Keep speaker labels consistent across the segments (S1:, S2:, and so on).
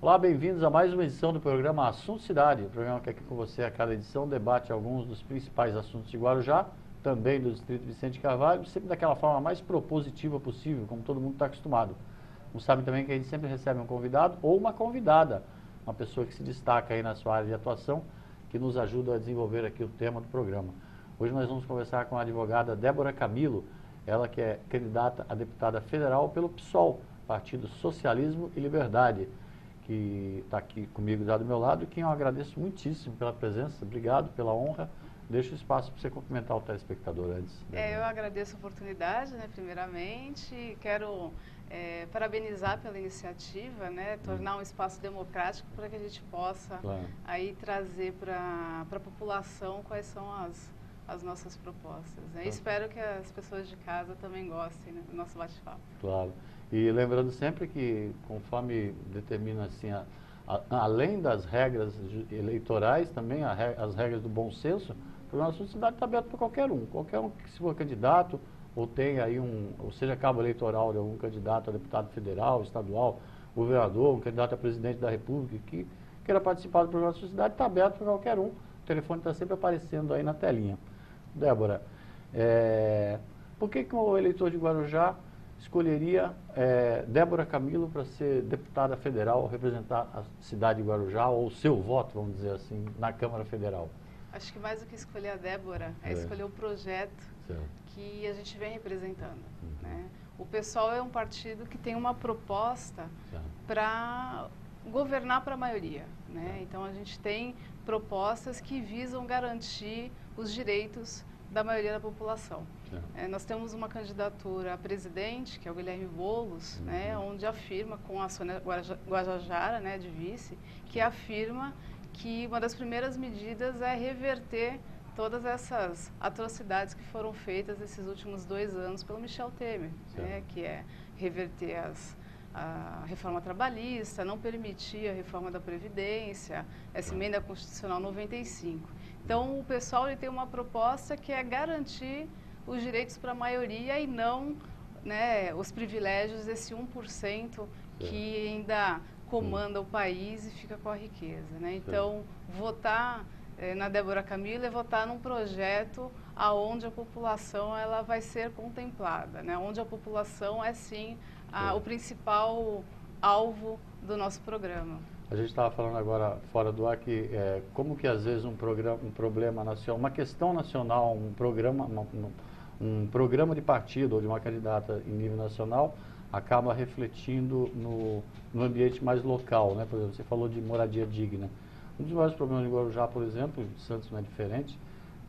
S1: Olá, bem-vindos a mais uma edição do programa Assunto Cidade, o programa que aqui com você a cada edição debate alguns dos principais assuntos de Guarujá, também do Distrito Vicente Carvalho, sempre daquela forma mais propositiva possível, como todo mundo está acostumado. Não sabe também que a gente sempre recebe um convidado ou uma convidada, uma pessoa que se destaca aí na sua área de atuação, que nos ajuda a desenvolver aqui o tema do programa. Hoje nós vamos conversar com a advogada Débora Camilo, ela que é candidata a deputada federal pelo PSOL, Partido Socialismo e Liberdade, que está aqui comigo já do meu lado, e quem eu agradeço muitíssimo pela presença, obrigado pela honra. Deixo o espaço para você cumprimentar o telespectador antes.
S2: Eu agradeço a oportunidade, né, primeiramente, quero parabenizar pela iniciativa, né, tornar um espaço democrático para que a gente possa aí trazer para a população quais são as nossas propostas. Né? Espero que as pessoas de casa também gostem, né, do nosso bate-papo.
S1: Claro. E lembrando sempre que, conforme determina assim, além das regras eleitorais, também as regras do bom senso, o programa Assunto Cidade está aberto para qualquer um que se for candidato, ou tenha aí ou seja cabo eleitoral de algum candidato a deputado federal, estadual, governador, um candidato a presidente da República, que queira participar do programa Assunto Cidade, está aberto para qualquer um. O telefone está sempre aparecendo aí na telinha. Débora, por que o eleitor de Guarujá escolheria Débora Camilo para ser deputada federal, representar a cidade de Guarujá, ou o seu voto, vamos dizer assim, na Câmara Federal?
S2: Acho que mais do que escolher a Débora, é escolher o projeto que a gente vem representando. Né? O PSOL é um partido que tem uma proposta para governar para a maioria. Né? Então, a gente tem propostas que visam garantir os direitos da maioria da população. Nós temos uma candidatura a presidente, que é o Guilherme Boulos, né, onde afirma, com a Sônia Guajajara, né, de vice, que afirma que uma das primeiras medidas é reverter todas essas atrocidades que foram feitas nesses últimos 2 anos pelo Michel Temer, né, que é reverter a reforma trabalhista, não permitir a reforma da Previdência, essa emenda constitucional 95. Então, o pessoal ele tem uma proposta que é garantir os direitos para a maioria e não, né, os privilégios desse 1% que ainda comanda o país e fica com a riqueza. Né? Então, votar na Débora Camilo é votar num projeto onde a população ela vai ser contemplada, né? Onde a população é, sim, o principal alvo do nosso programa.
S1: A gente estava falando agora, fora do ar, que como que às vezes um problema nacional, uma questão nacional, um programa de partido ou de uma candidata em nível nacional acaba refletindo no ambiente mais local, né? Por exemplo, você falou de moradia digna. Um dos maiores problemas de Guarujá, por exemplo, Santos não é diferente,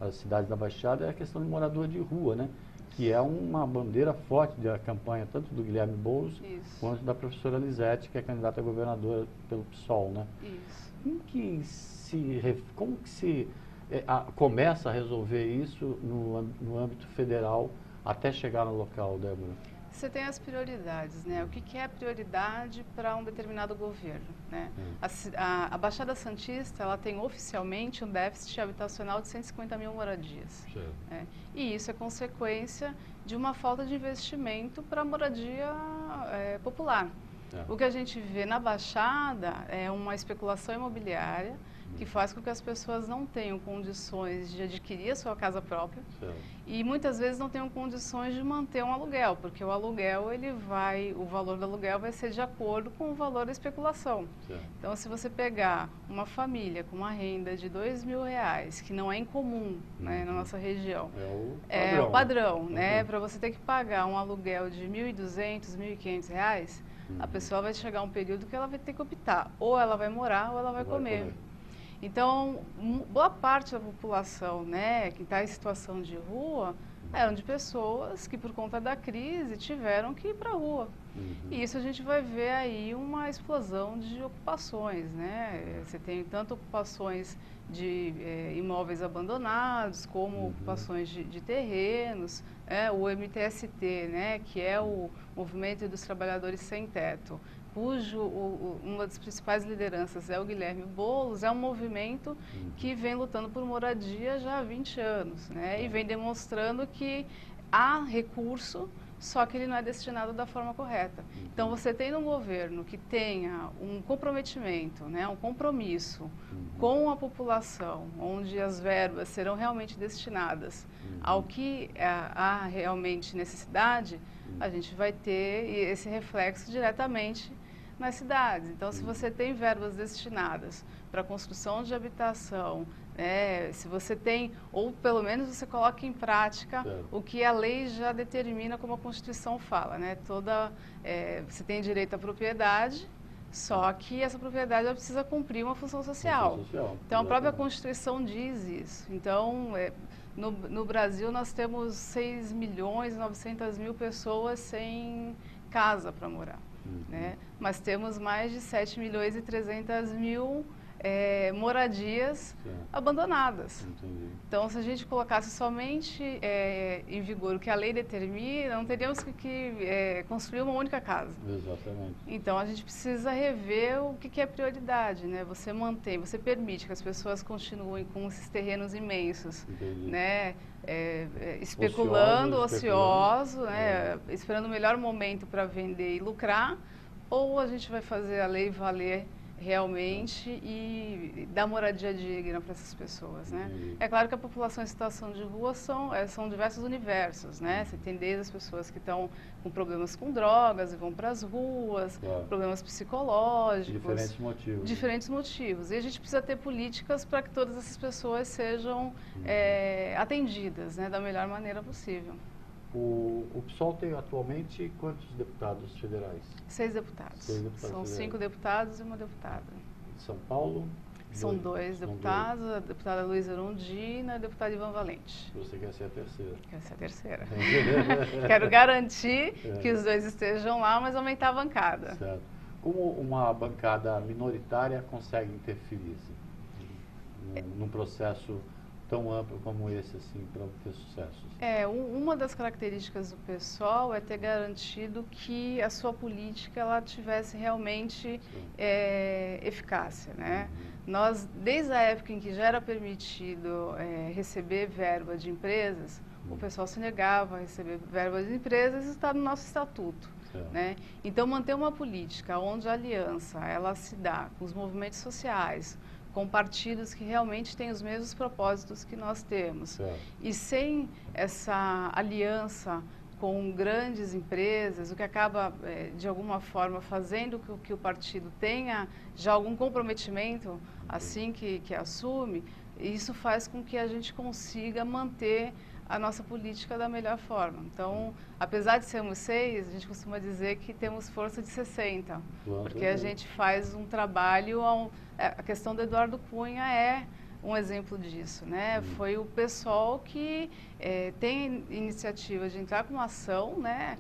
S1: as cidades da Baixada, é a questão de morador de rua, né? Que é uma bandeira forte da campanha, tanto do Guilherme Boulos, quanto da professora Lisete, que é candidata a governadora pelo PSOL, né?
S2: Isso.
S1: Como que se começa a resolver isso no âmbito federal até chegar no local, Débora?
S2: Você tem as prioridades, né? O que é prioridade para um determinado governo, né? A Baixada Santista, ela tem oficialmente um déficit habitacional de 150 mil moradias. Né? E isso é consequência de uma falta de investimento para a moradia popular. O que a gente vê na Baixada é uma especulação imobiliária que faz com que as pessoas não tenham condições de adquirir a sua casa própria e muitas vezes não tenham condições de manter um aluguel, porque o aluguel, o valor do aluguel vai ser de acordo com o valor da especulação. Então, se você pegar uma família com uma renda de R$2.000, que não é incomum, né, na nossa região, é o padrão, né? Para você ter que pagar um aluguel de R$1.200, R$1.500, a pessoa vai chegar a um período que ela vai ter que optar, ou ela vai morar ou ela vai comer. Então, boa parte da população, né, que está em situação de rua, eram de pessoas que, por conta da crise, tiveram que ir para a rua. E isso a gente vai ver aí uma explosão de ocupações, né? Você tem tanto ocupações de imóveis abandonados, como ocupações de terrenos, o MTST, né, que é o Movimento dos Trabalhadores Sem Teto, uma das principais lideranças é o Guilherme Boulos, é um movimento que vem lutando por moradia já há 20 anos, né? E vem demonstrando que há recurso só que ele não é destinado da forma correta. Então, você tendo um governo que tenha um comprometimento, né, um compromisso com a população, onde as verbas serão realmente destinadas ao que há realmente necessidade, a gente vai ter esse reflexo diretamente nas cidades. Então, se você tem verbas destinadas para construção de habitação, se você tem, ou pelo menos você coloca em prática o que a lei já determina, como a Constituição fala, né? Você tem direito à propriedade, só que essa propriedade ela precisa cumprir uma função social. Então, a própria Constituição diz isso. Então, no Brasil, nós temos 6.900.000 pessoas sem casa para morar. Né? Mas temos mais de 7.300.000 moradias abandonadas.
S1: Entendi.
S2: Então, se a gente colocasse somente em vigor o que a lei determina, não teríamos que construir uma única casa.
S1: Exatamente.
S2: Então, a gente precisa rever o que é prioridade, né? Você permite que as pessoas continuem com esses terrenos imensos, né? Ocioso, né? Esperando o melhor momento para vender e lucrar, ou a gente vai fazer a lei valer realmente e dar moradia digna para essas pessoas, né? É claro que a população em situação de rua são diversos universos, né? Você tem desde as pessoas que estão com problemas com drogas e vão para as ruas, problemas psicológicos. Diferentes motivos. E a gente precisa ter políticas para que todas essas pessoas sejam atendidas, né, da melhor maneira possível.
S1: O PSOL tem atualmente quantos deputados federais?
S2: 6 deputados. São 5 deputados e uma deputada.
S1: São Paulo?
S2: São 2 deputados, a deputada Luísa Erundina e o deputado Ivan Valente.
S1: Você quer ser a terceira?
S2: Quero ser a terceira. Quero garantir que os 2 estejam lá, mas aumentar a bancada.
S1: Certo. Como uma bancada minoritária consegue interferir num processo tão amplo como esse, assim, para ter sucesso?
S2: Uma das características do PSOL é ter garantido que a sua política ela tivesse realmente eficácia, né? Nós, desde a época em que já era permitido receber verba de empresas, o PSOL se negava a receber verba de empresas, isso está no nosso estatuto. Né? Então, manter uma política onde a aliança ela se dá com os movimentos sociais, com partidos que realmente têm os mesmos propósitos que nós temos. E sem essa aliança com grandes empresas, o que acaba, de alguma forma, fazendo com que o partido tenha já algum comprometimento assim que assume, isso faz com que a gente consiga manter a nossa política da melhor forma. Então, apesar de sermos 6, a gente costuma dizer que temos força de 60, porque a gente faz um trabalho... A questão do Eduardo Cunha é um exemplo disso, né? Foi o PSOL que tem iniciativa de entrar com uma ação, né?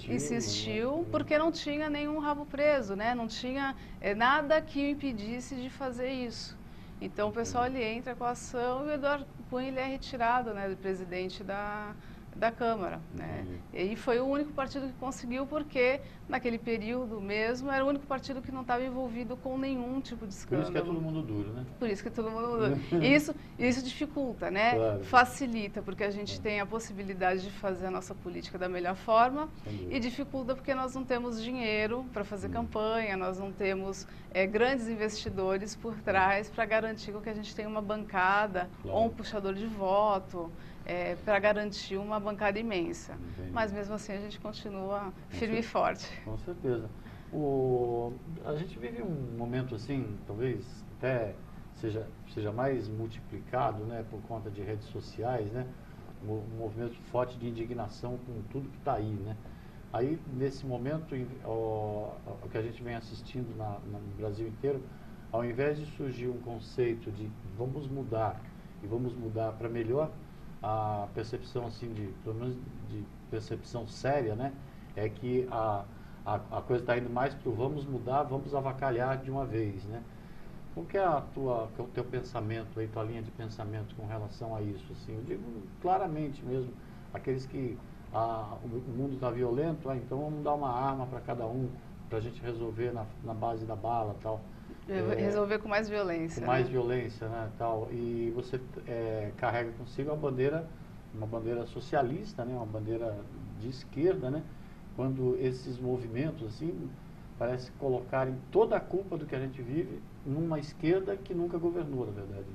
S2: Insistiu, porque não tinha nenhum rabo preso, né? Não tinha nada que o impedisse de fazer isso. Então, o pessoal ele entra com a ação e o Eduardo Cunha ele é retirado, né, do presidente da Câmara, né? E foi o único partido que conseguiu, porque naquele período mesmo era o único partido que não estava envolvido com nenhum tipo de escândalo.
S1: Por isso que é todo mundo duro, né?
S2: Por isso que é todo mundo duro. Isso dificulta, né? Claro. Facilita, porque a gente tem a possibilidade de fazer a nossa política da melhor forma, e dificulta porque nós não temos dinheiro para fazer campanha, nós não temos grandes investidores por trás para garantir que a gente tenha uma bancada ou um puxador de voto, para garantir uma bancada imensa. Mas mesmo assim a gente continua firme e forte.
S1: Com certeza. A gente vive um momento assim, talvez até seja mais multiplicado, né, por conta de redes sociais, né, um movimento forte de indignação com tudo que está aí, né. Aí, nesse momento, o que a gente vem assistindo no Brasil inteiro, ao invés de surgir um conceito de vamos mudar, e vamos mudar para melhor, a percepção, assim, pelo menos de percepção séria, né, é que a coisa está indo mais para o vamos mudar, vamos avacalhar de uma vez, né. Qual que é o teu pensamento, a tua linha de pensamento com relação a isso, assim? Eu digo claramente mesmo, aqueles que o mundo está violento, então vamos dar uma arma para cada um, para a gente resolver na base da bala e tal.
S2: Resolver com mais violência.
S1: Com mais violência, né, tal. E você carrega consigo uma bandeira socialista, né, uma bandeira de esquerda, né? Quando esses movimentos, assim, parece colocarem toda a culpa do que a gente vive numa esquerda que nunca governou, na verdade.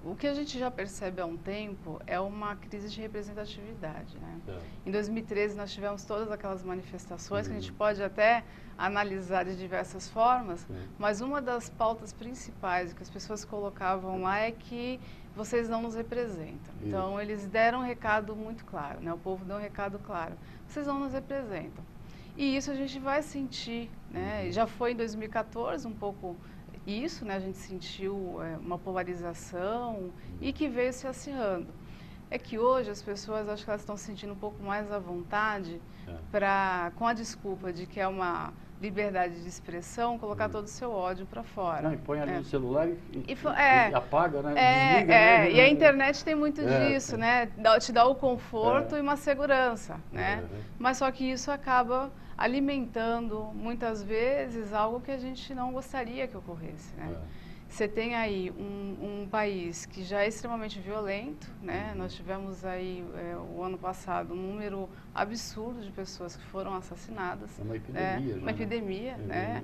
S2: O que a gente já percebe há um tempo é uma crise de representatividade, né? Em 2013 nós tivemos todas aquelas manifestações que a gente pode até analisar de diversas formas, mas uma das pautas principais que as pessoas colocavam lá é que vocês não nos representam. Então eles deram um recado muito claro, né? O povo deu um recado claro, vocês não nos representam. E isso a gente vai sentir, né? Já foi em 2014 um pouco isso, né? A gente sentiu uma polarização e que veio se acirrando. É que hoje as pessoas, acho que elas estão se sentindo um pouco mais à vontade com a desculpa de que é uma liberdade de expressão, colocar todo o seu ódio para fora.
S1: Não, e põe ali no celular e apaga, né? Desliga, né?
S2: E a internet tem muito disso, né? Te dá o conforto e uma segurança, né? Mas só que isso acaba alimentando, muitas vezes, algo que a gente não gostaria que ocorresse, né? Você tem aí um país que já é extremamente violento, né? Nós tivemos aí, o ano passado, um número absurdo de pessoas que foram assassinadas.
S1: É uma epidemia,
S2: uma epidemia, né?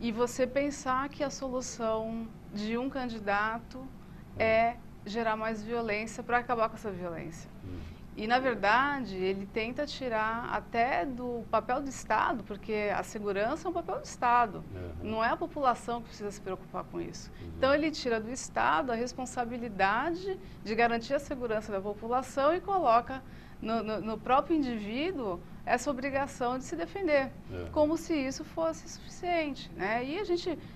S2: E você pensar que a solução de um candidato é gerar mais violência para acabar com essa violência. E, na verdade, ele tenta tirar até do papel do Estado, porque a segurança é um papel do Estado. Não é a população que precisa se preocupar com isso. Então, ele tira do Estado a responsabilidade de garantir a segurança da população e coloca no próprio indivíduo essa obrigação de se defender, como se isso fosse suficiente, né? E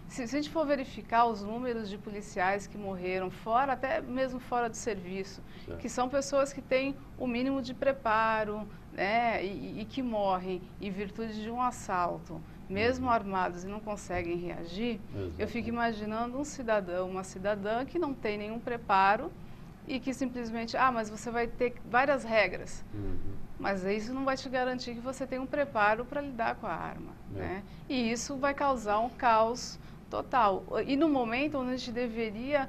S2: se a gente for verificar os números de policiais que morreram fora, até mesmo fora do serviço, que são pessoas que têm o mínimo de preparo, né? E que morrem em virtude de um assalto, mesmo armados e não conseguem reagir, eu fico imaginando um cidadão, uma cidadã que não tem nenhum preparo e que simplesmente, mas você vai ter várias regras. Mas isso não vai te garantir que você tem um preparo para lidar com a arma, né? E isso vai causar um caos total. E no momento onde a gente deveria...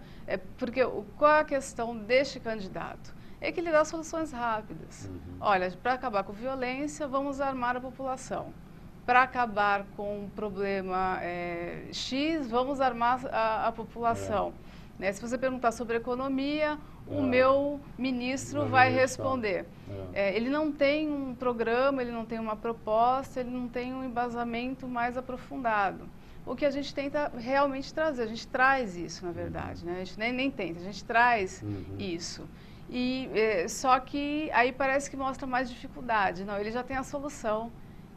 S2: porque qual é a questão deste candidato? É que ele dá soluções rápidas. Olha, para acabar com a violência, vamos armar a população. Para acabar com um problema X, vamos armar a população. Né? Se você perguntar sobre economia, o meu ministro vai responder. Ele não tem um programa, ele não tem uma proposta, ele não tem um embasamento mais aprofundado. O que a gente tenta realmente trazer, a gente traz isso, na verdade, né? A gente nem tenta, a gente traz isso. E só que aí parece que mostra mais dificuldade. Não, ele já tem a solução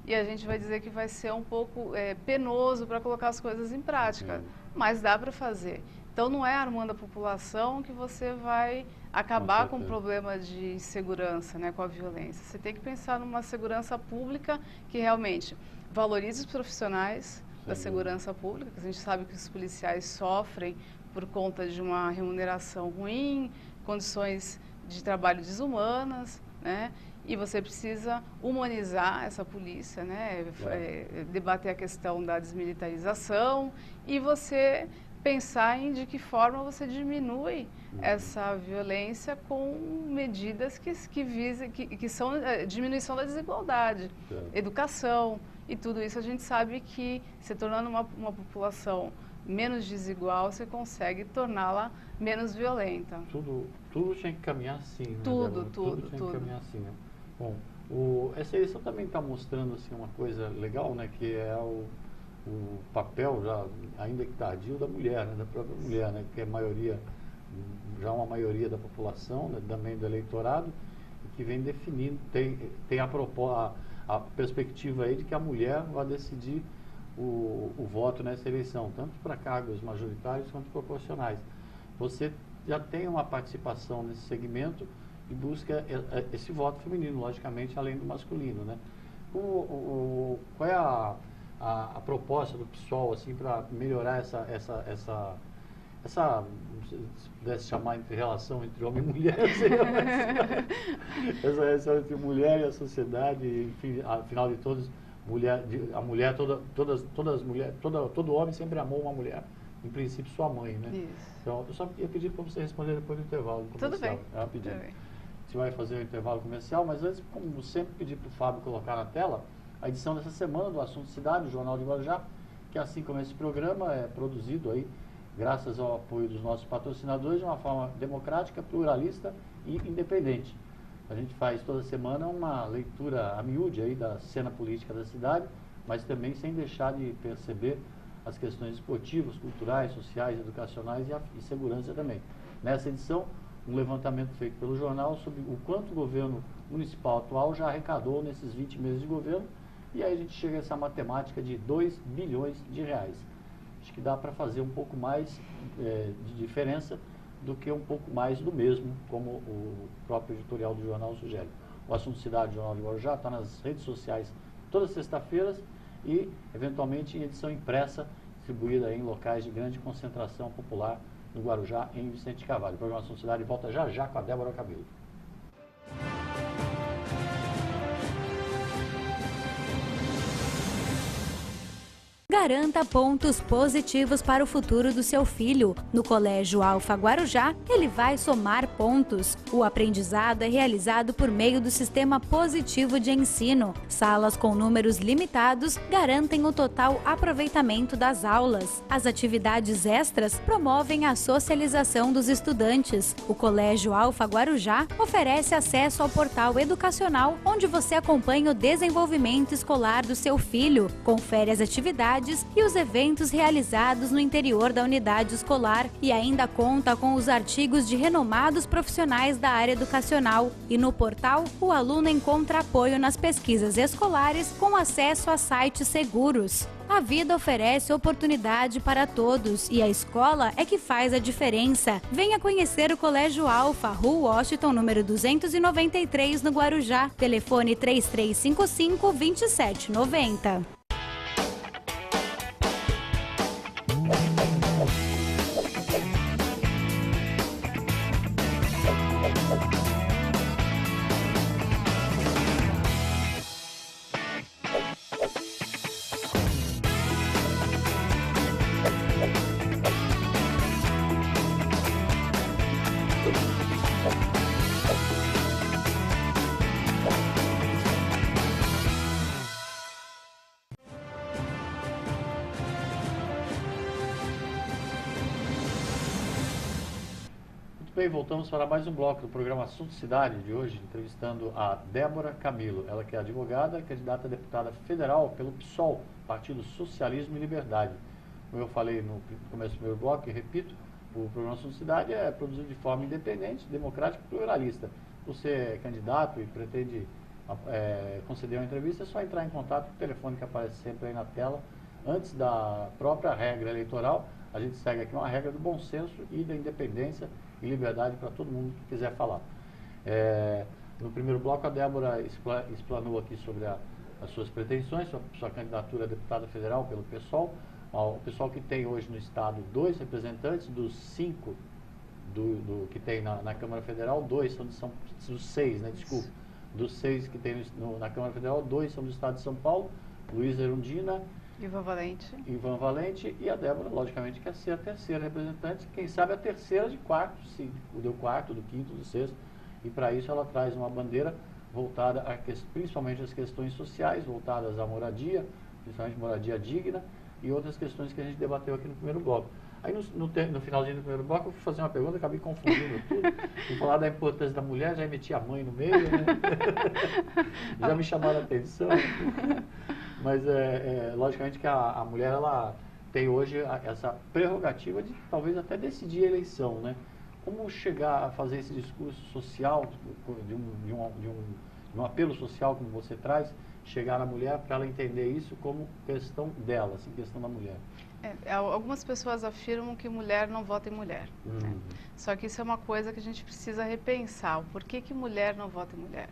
S2: e a gente vai dizer que vai ser um pouco penoso para colocar as coisas em prática, mas dá para fazer. Então, não é armando a população que você vai acabar com o problema de insegurança, né, com a violência. Você tem que pensar numa segurança pública que realmente valorize os profissionais da segurança pública, que a gente sabe que os policiais sofrem por conta de uma remuneração ruim, condições de trabalho desumanas, né? E você precisa humanizar essa polícia, né? Debater a questão da desmilitarização e você pensar em de que forma você diminui essa violência com medidas que são diminuição da desigualdade, educação e tudo isso a gente sabe que se tornando uma população menos desigual, você consegue torná-la menos violenta.
S1: Tudo tinha que caminhar assim, né?
S2: Tudo
S1: tinha que caminhar assim, né? Bom, essa eleição também está mostrando assim, uma coisa legal, né? Que é o papel, ainda que tardio, da mulher, né, da própria mulher, né, que é já uma maioria da população, né, também do eleitorado, e que vem definindo, tem a perspectiva aí de que a mulher vai decidir o voto nessa eleição, tanto para cargos majoritários quanto proporcionais. Você já tem uma participação nesse segmento e busca esse voto feminino, logicamente, além do masculino, né? Qual é a proposta do PSOL assim, para melhorar essa se pudesse chamar de relação entre homem e mulher, essa relação entre mulher e a sociedade, enfim, afinal de todos, todo homem sempre amou uma mulher, em princípio sua mãe, né?
S2: Isso.
S1: Então, eu só ia pedir para você responder depois do intervalo.
S2: Tudo bem.
S1: Rapidinho. você vai fazer o intervalo comercial, mas antes, como sempre, pedir para o Fábio colocar na tela a edição dessa semana do Assunto Cidade, do Jornal de Guarujá, que assim como esse programa é produzido aí, graças ao apoio dos nossos patrocinadores, de uma forma democrática, pluralista e independente. A gente faz toda semana uma leitura a miúde aí da cena política da cidade, mas também sem deixar de perceber as questões esportivas, culturais, sociais, educacionais e segurança também. Nessa edição, um levantamento feito pelo jornal sobre o quanto o governo municipal atual já arrecadou nesses 20 meses de governo, e aí a gente chega a essa matemática de 2 bilhões de reais. Acho que dá para fazer um pouco mais de diferença do que um pouco mais do mesmo, como o próprio editorial do jornal sugere. O Assunto Cidade, do Jornal de Guarujá, está nas redes sociais todas as sextas-feiras e, eventualmente, em edição impressa, distribuída em locais de grande concentração popular no Guarujá, em Vicente Carvalho. O programa Assunto Cidade volta já já com a Débora Camilo.
S3: Garanta pontos positivos para o futuro do seu filho. No Colégio Alfa Guarujá, ele vai somar pontos. O aprendizado é realizado por meio do sistema positivo de ensino. Salas com números limitados garantem o total aproveitamento das aulas. As atividades extras promovem a socialização dos estudantes. O Colégio Alfa Guarujá oferece acesso ao portal educacional, onde você acompanha o desenvolvimento escolar do seu filho, confere as atividades e os eventos realizados no interior da unidade escolar e ainda conta com os artigos de renomados profissionais da área educacional. E no portal, o aluno encontra apoio nas pesquisas escolares com acesso a sites seguros. A vida oferece oportunidade para todos e a escola é que faz a diferença. Venha conhecer o Colégio Alfa, Rua Washington, número 293, no Guarujá. Telefone 3355-2790.
S1: Bem, voltamos para mais um bloco do programa Assunto Cidade de hoje, entrevistando a Débora Camilo. Ela que é advogada, candidata a deputada federal pelo PSOL, Partido Socialismo e Liberdade. Como eu falei no começo do primeiro bloco, e repito, o programa Assunto Cidade é produzido de forma independente, democrática e pluralista. Você é candidato e pretende conceder uma entrevista, é só entrar em contato com o telefone que aparece sempre aí na tela. Antes da própria regra eleitoral, a gente segue aqui uma regra do bom senso e da independência e liberdade para todo mundo que quiser falar. No primeiro bloco, a Débora explanou aqui sobre as suas pretensões, sua candidatura a deputada federal pelo PSOL. O PSOL que tem hoje no Estado 2 representantes, dos 5 que tem na Câmara Federal, 2 são dos 6, né, desculpa. Dos 6 que tem na Câmara Federal, 2 são do Estado de São Paulo, Luiz Erundina, Ivan Valente, e a Débora, logicamente, quer ser a terceira representante, quem sabe a terceira de quarto, se deu quarto, do quinto, do sexto, e para isso ela traz uma bandeira voltada principalmente às questões sociais, voltadas à moradia, principalmente moradia digna, e outras questões que a gente debateu aqui no primeiro bloco. Aí no finalzinho do primeiro bloco eu fui fazer uma pergunta, acabei confundindo tudo, fui falar da importância da mulher, já meti a mãe no meio, né? Já me chamaram a atenção. Mas logicamente que a mulher ela tem hoje essa prerrogativa de talvez até decidir a eleição, né? Como chegar a fazer esse discurso social, de um apelo social como você traz, chegar na mulher para ela entender isso como questão dela, assim, questão da mulher?
S2: Algumas pessoas afirmam que mulher não vota em mulher. Né? Só que isso é uma coisa que a gente precisa repensar. Por que mulher não vota em mulher?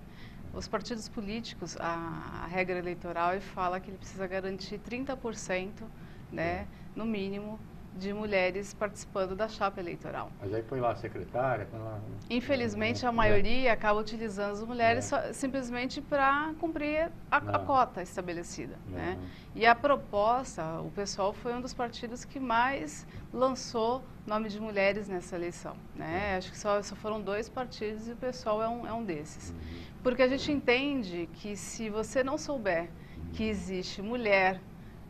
S2: Os partidos políticos, a regra eleitoral fala que ele precisa garantir 30%, né, no mínimo, de mulheres participando da chapa eleitoral.
S1: Mas aí põe lá a secretária, põe lá...
S2: Infelizmente, a maioria acaba utilizando as mulheres simplesmente para cumprir a cota estabelecida. Né? E a proposta, o PSOL foi um dos partidos que mais lançou nome de mulheres nessa eleição. Né? Acho que só foram 2 partidos e o PSOL é um desses. Porque a gente entende que se você não souber que existe mulher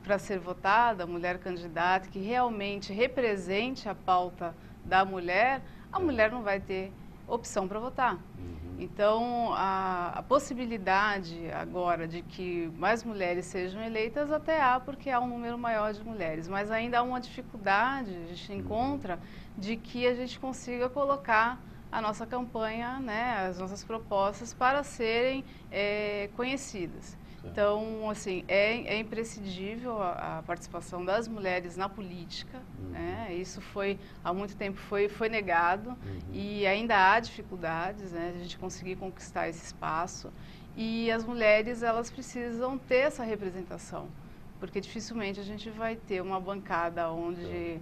S2: para ser votada, mulher candidata, que realmente represente a pauta da mulher, a mulher não vai ter opção para votar. Então, a possibilidade agora de que mais mulheres sejam eleitas até há, porque há um número maior de mulheres, mas ainda há uma dificuldade, a gente encontra, de que a gente consiga colocar a nossa campanha, né, as nossas propostas para serem conhecidas. Então, assim, é imprescindível a participação das mulheres na política, né? Isso há muito tempo foi negado e ainda há dificuldades, né, de a gente conseguir conquistar esse espaço. E as mulheres, elas precisam ter essa representação, porque dificilmente a gente vai ter uma bancada onde,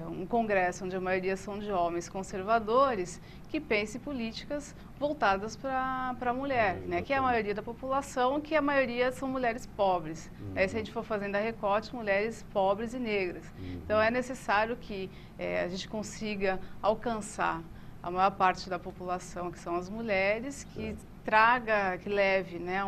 S2: um congresso onde a maioria são de homens conservadores que pensem políticas voltadas para a mulher, né? Que é a maioria da população, que a maioria são mulheres pobres. Se a gente for fazendo a recorte, mulheres pobres e negras. Então é necessário que a gente consiga alcançar a maior parte da população, que são as mulheres, que leve, né,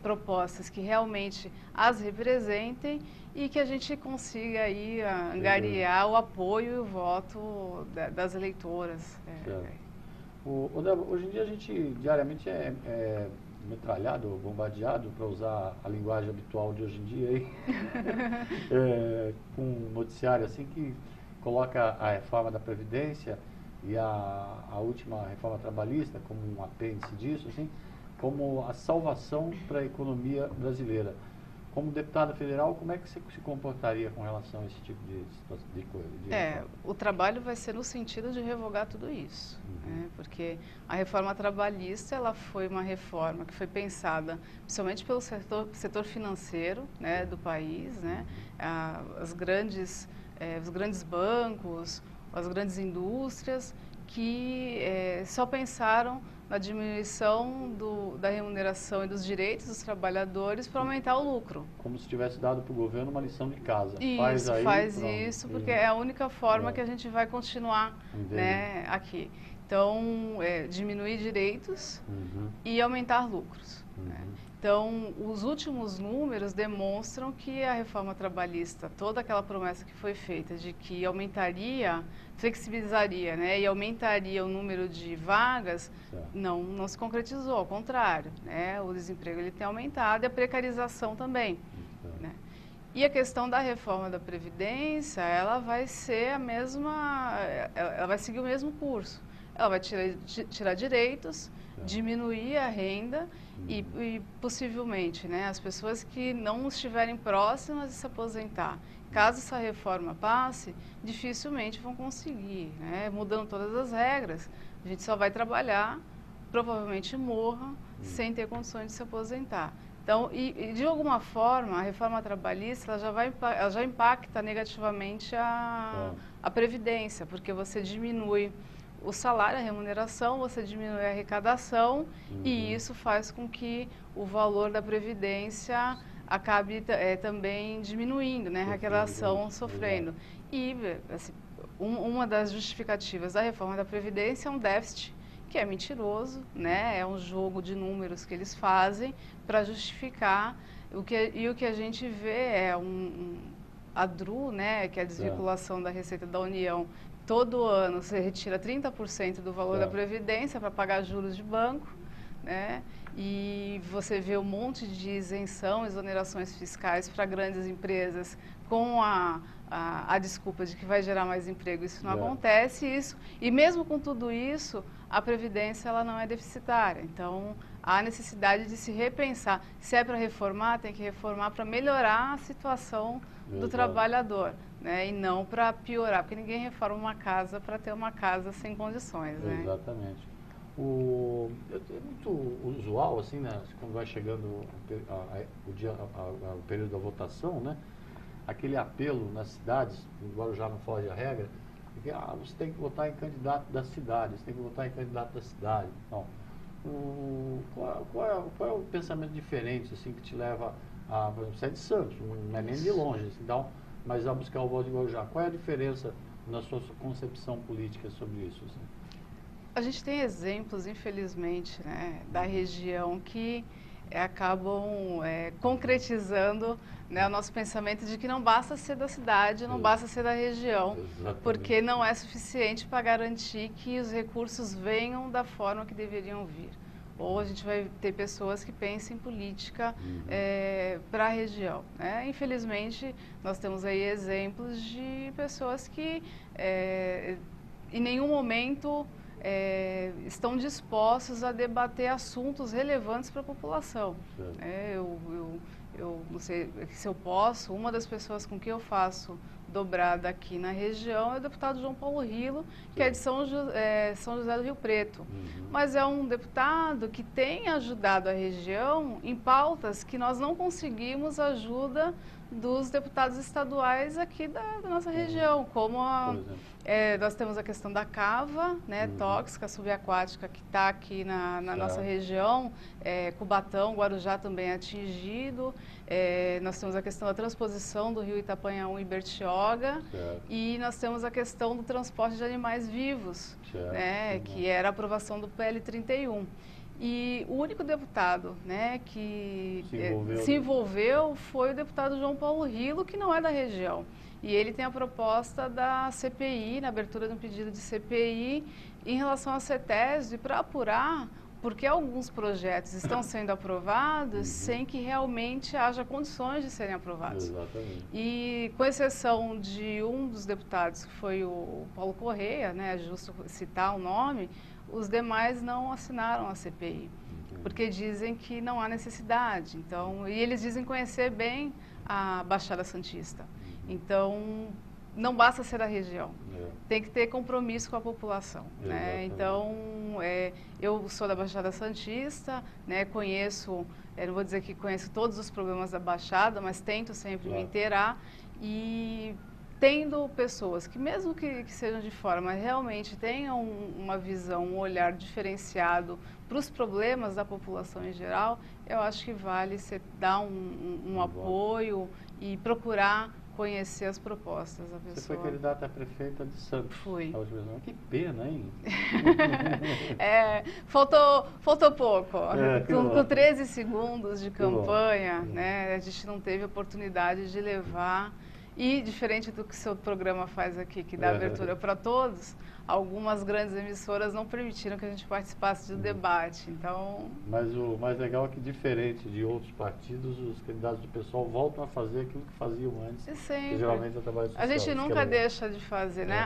S2: propostas que realmente as representem e que a gente consiga aí angariar o apoio e o voto das eleitoras.
S1: Hoje em dia a gente diariamente é metralhado, bombardeado, para usar a linguagem habitual de hoje em dia, aí, com um noticiário assim que coloca a reforma da Previdência e a última reforma trabalhista como um apêndice disso, assim, como a salvação para a economia brasileira. Como deputada federal, como é que você se comportaria com relação a esse tipo de coisa?
S2: O trabalho vai ser no sentido de revogar tudo isso, né? Porque a reforma trabalhista, ela foi uma reforma que foi pensada principalmente pelo setor financeiro, né, do país, né? Os grandes bancos, as grandes indústrias que só pensaram na diminuição da remuneração e dos direitos dos trabalhadores para aumentar o lucro.
S1: Como se tivesse dado para o governo uma lição de casa.
S2: Isso, faz isso, porque é a única forma que a gente vai continuar, né, aqui. Então, diminuir direitos e aumentar lucros. Né? Então, os últimos números demonstram que a reforma trabalhista, toda aquela promessa que foi feita de que aumentaria, flexibilizaria, né, e aumentaria o número de vagas, não se concretizou, ao contrário, né, o desemprego ele tem aumentado e a precarização também. Né? E a questão da reforma da Previdência, ela vai ser ela vai seguir o mesmo curso. Ela vai tirar direitos, diminuir a renda e possivelmente, né, as pessoas que não estiverem próximas de se aposentar, caso essa reforma passe, dificilmente vão conseguir, né, mudando todas as regras. A gente só vai trabalhar, provavelmente morra, sem ter condições de se aposentar. Então, e de alguma forma, a reforma trabalhista ela já impacta negativamente a Previdência, porque você diminui o salário, a remuneração, você diminui a arrecadação e isso faz com que o valor da Previdência acabe também diminuindo, né? A arrecadação sofrendo. E assim, uma das justificativas da reforma da Previdência é um déficit que é mentiroso, né? É um jogo de números que eles fazem para justificar o que a gente vê é a DRU, né? Que é a desvinculação da Receita da União. Todo ano você retira 30% do valor da Previdência para pagar juros de banco, né? E você vê um monte de isenção, exonerações fiscais para grandes empresas com a desculpa de que vai gerar mais emprego. Isso não acontece, e mesmo com tudo isso, a Previdência ela não é deficitária. Então, há necessidade de se repensar. Se é para reformar, tem que reformar para melhorar a situação do trabalhador, né? E não para piorar, porque ninguém reforma uma casa para ter uma casa sem condições, né?
S1: Exatamente. É muito usual, assim, né, quando vai chegando o período da votação, né, aquele apelo nas cidades, o Guarujá não foge à regra, porque você tem que votar em candidato da cidade, você tem que votar em candidato da cidade. Então, qual é o pensamento diferente assim, que te leva a, por exemplo, você é de Santos, não é nem de longe, assim, mas a buscar o voto de Guarujá? Qual é a diferença na sua concepção política sobre isso? Assim?
S2: A gente tem exemplos, infelizmente, né, da região que acabam concretizando, né, o nosso pensamento de que não basta ser da cidade, não basta ser da região,
S1: Exatamente.
S2: porque não é suficiente para garantir que os recursos venham da forma que deveriam vir. Ou a gente vai ter pessoas que pensem em política para a região, né? Infelizmente, nós temos aí exemplos de pessoas que em nenhum momento estão dispostos a debater assuntos relevantes para a população. Eu não sei se eu posso, uma das pessoas com quem eu faço dobrada aqui na região é o deputado João Paulo Rilo, que é de São José do Rio Preto. Mas é um deputado que tem ajudado a região em pautas que nós não conseguimos ajuda dos deputados estaduais aqui da nossa região, como nós temos a questão da cava, né, tóxica, subaquática, que está aqui na nossa região, Cubatão, Guarujá também é atingido, nós temos a questão da transposição do rio Itapanhaú e Bertioga, e nós temos a questão do transporte de animais vivos, né, que era a aprovação do PL 31. E o único deputado, né, que se envolveu foi o deputado João Paulo Rilo, que não é da região. E ele tem a proposta da CPI, na abertura de um pedido de CPI, em relação à CETESB, para apurar porque alguns projetos estão sendo aprovados sem que realmente haja condições de serem aprovados.
S1: Exatamente.
S2: E com exceção de um dos deputados, que foi o Paulo Correia, né, é justo citar o nome, os demais não assinaram a CPI, porque dizem que não há necessidade. Então, e eles dizem conhecer bem a Baixada Santista. Então, não basta ser da região, tem que ter compromisso com a população. Né? Então, eu sou da Baixada Santista, né, conheço, não vou dizer que conheço todos os problemas da Baixada, mas tento sempre me inteirar e tendo pessoas que, mesmo que sejam de fora, mas realmente tenham uma visão, um olhar diferenciado para os problemas da população em geral, eu acho que vale você dar um apoio e procurar conhecer as propostas da pessoa.
S1: Você foi candidata a prefeita de Santos.
S2: Fui.
S1: Que pena, hein?
S2: Faltou pouco. Com 13 segundos de campanha, né, a gente não teve oportunidade de levar. E, diferente do que o seu programa faz aqui, que dá abertura para todos, algumas grandes emissoras não permitiram que a gente participasse do debate. Então...
S1: Mas o mais legal é que, diferente de outros partidos, os candidatos do pessoal voltam a fazer aquilo que faziam antes. Que geralmente é trabalho social.
S2: A gente nunca deixa de fazer, né?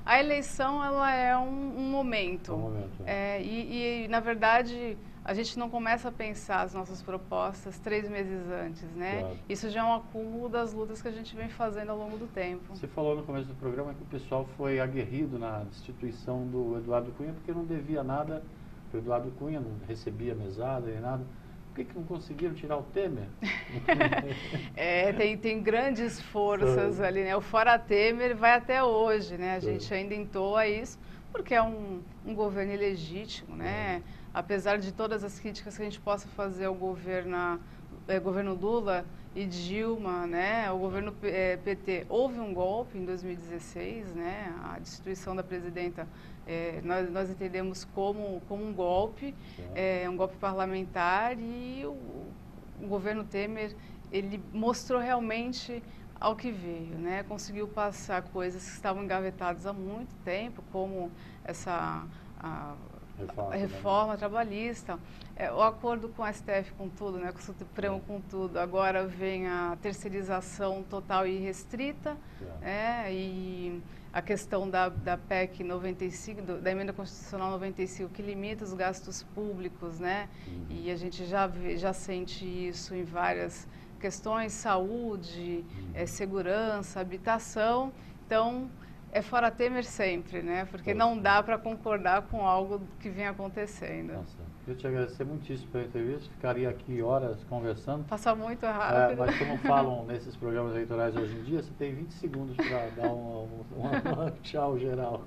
S2: A eleição, ela é um momento.
S1: É um momento.
S2: E, na verdade, a gente não começa a pensar as nossas propostas 3 meses antes, né?
S1: Claro.
S2: Isso já é um acúmulo das lutas que a gente vem fazendo ao longo do tempo.
S1: Você falou no começo do programa que o pessoal foi aguerrido na destituição do Eduardo Cunha porque não devia nada, o Eduardo Cunha não recebia mesada nem nada. Por que não conseguiram tirar o Temer?
S2: Tem grandes forças ali, né? O Fora Temer vai até hoje, né? A gente ainda entoa isso, porque é um governo ilegítimo, né? Apesar de todas as críticas que a gente possa fazer ao governo Lula e Dilma, né? O governo PT, houve um golpe em 2016, né? A destituição da presidenta, nós entendemos como um golpe parlamentar, e o governo Temer, ele mostrou realmente ao que veio, né? Conseguiu passar coisas que estavam engavetadas há muito tempo, como essa reforma trabalhista, o acordo com o STF com tudo, né, com o Supremo com tudo. Agora vem a terceirização total e restrita, e a questão da PEC 95, da Emenda Constitucional 95, que limita os gastos públicos, né? E a gente já sente isso em várias questões, saúde, segurança, habitação. Então, Fora Temer sempre, né? Porque não dá para concordar com algo que vem acontecendo.
S1: Nossa. Queria te agradecer muitíssimo pela entrevista. Ficaria aqui horas conversando.
S2: Passa muito rápido.
S1: Mas como falam nesses programas eleitorais hoje em dia, você tem 20 segundos para dar um tchau geral.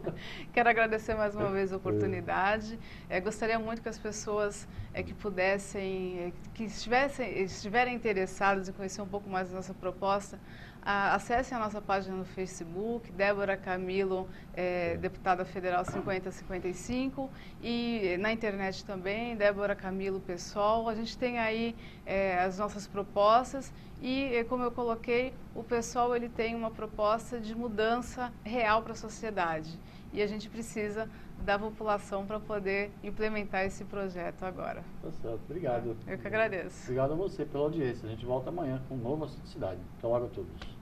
S2: Quero agradecer mais uma vez a oportunidade. Gostaria muito que as pessoas que pudessem, que estiverem interessadas em conhecer um pouco mais da nossa proposta, acessem a nossa página no Facebook, Débora Camilo, deputada federal 5055, e na internet também, Débora Camilo PSOL. A gente tem aí as nossas propostas e, como eu coloquei, o PSOL ele tem uma proposta de mudança real para a sociedade e a gente precisa da população para poder implementar esse projeto agora.
S1: Tá certo, obrigado.
S2: Eu que agradeço.
S1: Obrigado a você pela audiência. A gente volta amanhã com um novo Assunto Cidade. Até logo a todos.